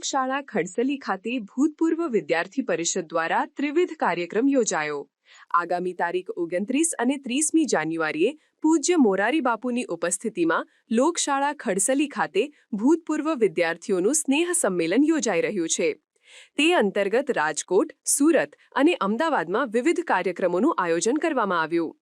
લોકશાળા ખડસલી ખાતે ભૂતપૂર્વ વિદ્યાર્થી પરિષદ દ્વારા ત્રિવિધ કાર્યક્રમ યોજાયો। આગામી તારીખ 29 અને 30મી જાન્યુઆરીએ પૂજ્ય મોરારી બાપુની ઉપસ્થિતિમાં લોકશાળા ખડસલી ખાતે ભૂતપૂર્વ વિદ્યાર્થીઓનું સ્નેહ સંમેલન યોજાઈ રહ્યું છે। તે અંતર્ગત રાજકોટ, સુરત અને અમદાવાદમાં વિવિધ કાર્યક્રમોનું આયોજન કરવામાં આવ્યું।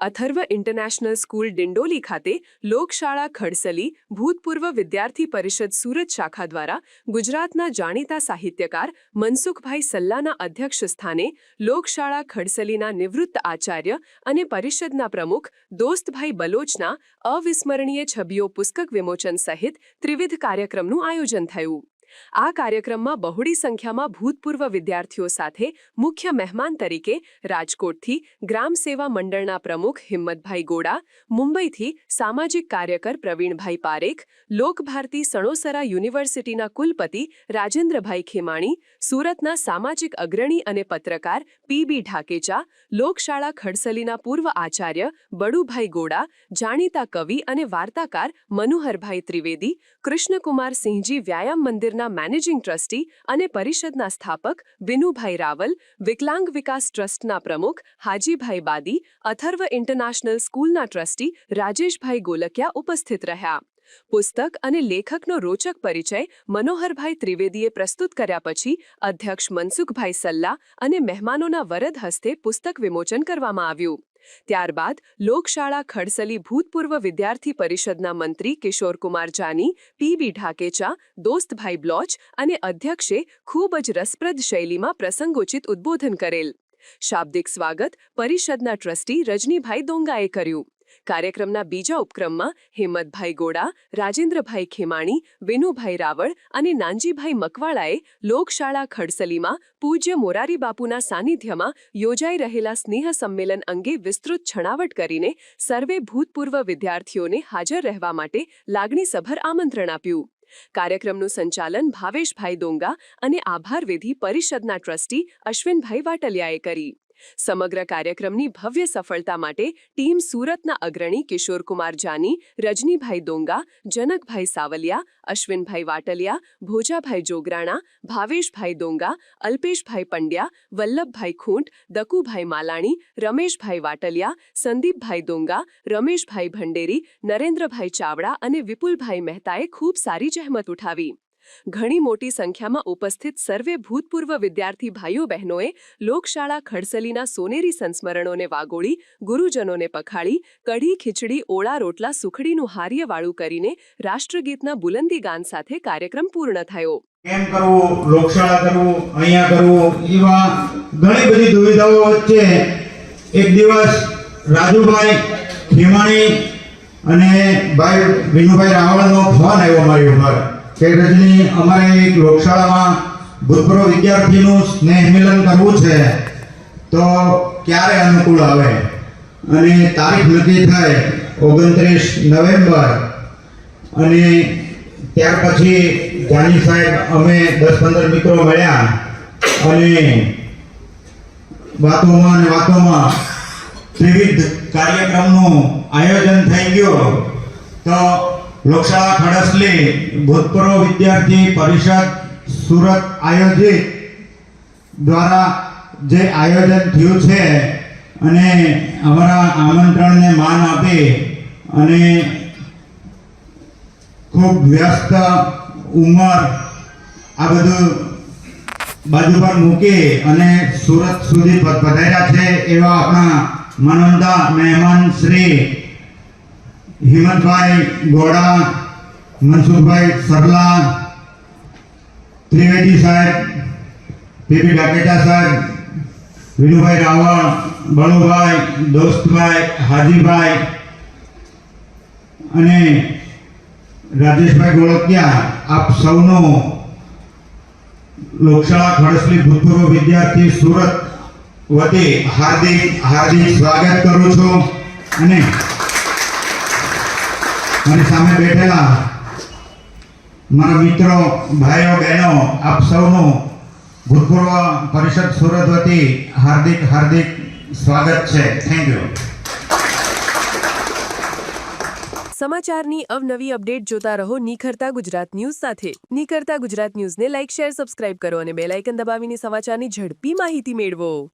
અથર્વ ઇન્ટરનેશનલ સ્કૂલ ડિંડોલી ખાતે લોકશાળા ખડસલી ભૂતપૂર્વ વિદ્યાર્થી પરિષદ સુરત શાખા દ્વારા ગુજરાતના જાણીતા સાહિત્યકાર મનસુખભાઈ સલ્લાના અધ્યક્ષ સ્થાને લોકશાળા ખડસલીના નિવૃત્ત આચાર્ય અને પરિષદના પ્રમુખ દોસ્તભાઈ બલોચના અવિસ્મરણીય છબીઓ પુસ્તક વિમોચન સહિત ત્રિવિધ કાર્યક્રમનું આયોજન થયું। આ કાર્યક્રમમાં બહોળી સંખ્યામાં ભૂતપૂર્વ વિદ્યાર્થીઓ સાથે મુખ્ય મહેમાન તરીકે રાજકોટથી ગ્રામ સેવા મંડળના પ્રમુખ હિંમતભાઈ ગોડા, મુંબઈથી સામાજિક કાર્યકર પ્રવીણભાઈ પારેખ, લોકભારતી સણોસરા યુનિવર્સિટીના કુલપતિ રાજેન્દ્રભાઈ ખેમાણી, સુરતના સામાજિક અગ્રણી અને પત્રકાર પી.બી. ઢાકેચા, લોકશાળા ખડસલીના પૂર્વ આચાર્ય બડુભાઈ ગોડા, જાણીતા કવિ અને વાર્તાકાર મનોહરભાઈ ત્રિવેદી, કૃષ્ણકુમાર સિંહજી વ્યાયામ મંદિરના મેનેજિંગ ટ્રસ્ટી અને પરિષદના સ્થાપક વિનુભાઈ રાવલ, વિકલાંગ વિકાસ ટ્રસ્ટના પ્રમુખ હાજીભાઈ બાદી, અથર્વ ઇન્ટરનેશનલ સ્કૂલના ટ્રસ્ટી રાજેશભાઈ ગોલકિયા ઉપસ્થિત રહ્યા। પુસ્તક અને લેખકનો રોચક પરિચય મનોહરભાઈ ત્રિવેદીએ પ્રસ્તુત કર્યા પછી અધ્યક્ષ મનસુખભાઈ સલ્લા અને મહેમાનોના વરદ હસ્તે પુસ્તક વિમોચન કરવામાં આવ્યું। ત્યારબાદ લોકશાળા ખડસલી ભૂતપૂર્વ વિદ્યાર્થી પરિષદના મંત્રી કિશોરકુમાર જાની, પી.બી. ઢાકેચા, દોસ્તભાઈ બ્લોચ અને અધ્યક્ષે ખૂબ જ રસપ્રદ શૈલીમાં પ્રસંગોચિત ઉદ્બોધન કરેલ। શાબ્દિક સ્વાગત પરિષદના ટ્રસ્ટી રજનીભાઈ દોંગાએ કર્યું। કાર્યક્રમના બીજા ઉપક્રમમાં હિંમતભાઈ ગોડા, રાજેન્દ્રભાઈ ખેમાણી, વિનુભાઈ રાવળ અને નાનજીભાઈ મકવાળાએ લોકશાળા ખડસલીમાં પૂજ્ય મોરારી બાપુના સાનિધ્યમાં યોજાઈ રહેલા સ્નેહ સંમેલન અંગે વિસ્તૃત છણાવટ કરીને સર્વે ભૂતપૂર્વ વિદ્યાર્થીઓને હાજર રહેવા માટે લાગણીસભર આમંત્રણ આપ્યું। કાર્યક્રમનું સંચાલન ભાવેશભાઈ દોંગા અને આભાર વિધિ પરિષદના ટ્રસ્ટી અશ્વિનભાઈ વાટલિયાએ કરી। સમગ્ર કાર્યક્રમની ભવ્ય સફળતા માટે ટીમ સુરતના અગ્રણી કિશોરકુમાર જાની, રજનીભાઈ દોંગા, જનકભાઈ સાવલિયા, અશ્વિનભાઈ વાટલિયા, ભોજાભાઈ જોગરાણા, ભાવેશભાઈ દોંગા, અલ્પેશભાઈ પંડ્યા, વલ્લભભાઈ ખૂંટ, દકુભાઈ માલાણી, રમેશભાઈ વાટલિયા, સંદીપભાઈ દોંગા, રમેશભાઈ ભંડેરી, નરેન્દ્રભાઈ ચાવડા અને વિપુલભાઈ મહેતાએ ખૂબ સારી જહેમત ઉઠાવી। ઘણી મોટી સંખ્યામાં ઉપસ્થિત સર્વે ભૂતપૂર્વ વિદ્યાર્થી ભાઈઓ બહેનોએ લોકશાળા ખડસલીના સોનેરી સંસ્મરણોને વાગોળી, ગુરુજનોને પખાળી, કઢી ખીચડી ઓળા રોટલા સુખડીનું હાર્યવાળું કરીને રાષ્ટ્રગીતના બુલંદી ગાન સાથે કાર્યક્રમ પૂર્ણ થયો। કેમ કરવું, લોકશાળા કરવું, અહીંયા કરવું, એવા ઘણી બધી દુવિધાઓ વચ્ચે એક દિવસ રાજુભાઈ ખેમાણી અને ભાઈ વિનુભાઈ રાવળનો ફોન આવ્યો મારી ઉપર કે રજની અમારે એક લોકશાળામાં ભૂતપૂર્વ વિદ્યાર્થીનું સ્નેહ મિલન કરવું છે, તો ક્યારે અનુકૂળ આવે? અને તારીખ નક્કી થાય 29 નવેમ્બર। અને ત્યાર પછી જાની સાહેબ અમે 10-15 મિત્રો મળ્યા અને વાતોમાં ત્રિવિધ કાર્યક્રમનું આયોજન થઈ ગયું। તો લોકશાળા ખડસલી ભૂતપૂર્વ વિદ્યાર્થી પરિષદ સુરત આયોજિત દ્વારા જે આયોજન થયું છે અને અમારા આમંત્રણને માન આપી અને ખૂબ વ્યસ્ત ઉંમર આ બધું બાજુ પર મૂકી અને સુરત સુધી પધાર્યા છે એવા આપણા માનવતા મહેમાન શ્રી હિંમતભાઈ ગોડા, મનસુખભાઈ સરલા, ત્રિવેદી સાહેબ, પી.બી. ઢાકેચા સાહેબ, વિનુભાઈ રાવળ, બળુભાઈ, દોસ્તભાઈ, હાજીભાઈ અને રાજેશભાઈ ગોળકિયા, આપ સૌનું લોકશાળા ખડસલી ભૂતપૂર્વ વિદ્યાર્થી સુરત વતી હાર્દિક સ્વાગત કરું છું। અને મારી સામે બેઠેલા મારા મિત્રો, ભાઈઓ, બહેનો, આપ સૌનું ભૂતપૂર્વ પરિષદ સુરત વતી હાર્દિક સ્વાગત છે। Thank you. સમાચારની અવનવી અપડેટ જોતા રહો નિખરતા ગુજરાત ન્યૂઝ સાથે. નિખરતા ગુજરાત ન્યૂઝને લાઇક, શેર, સબસ્ક્રાઇબ કરો અને બેલ આઇકન દબાવીને સમાચારની ઝડપી માહિતી મેળવો.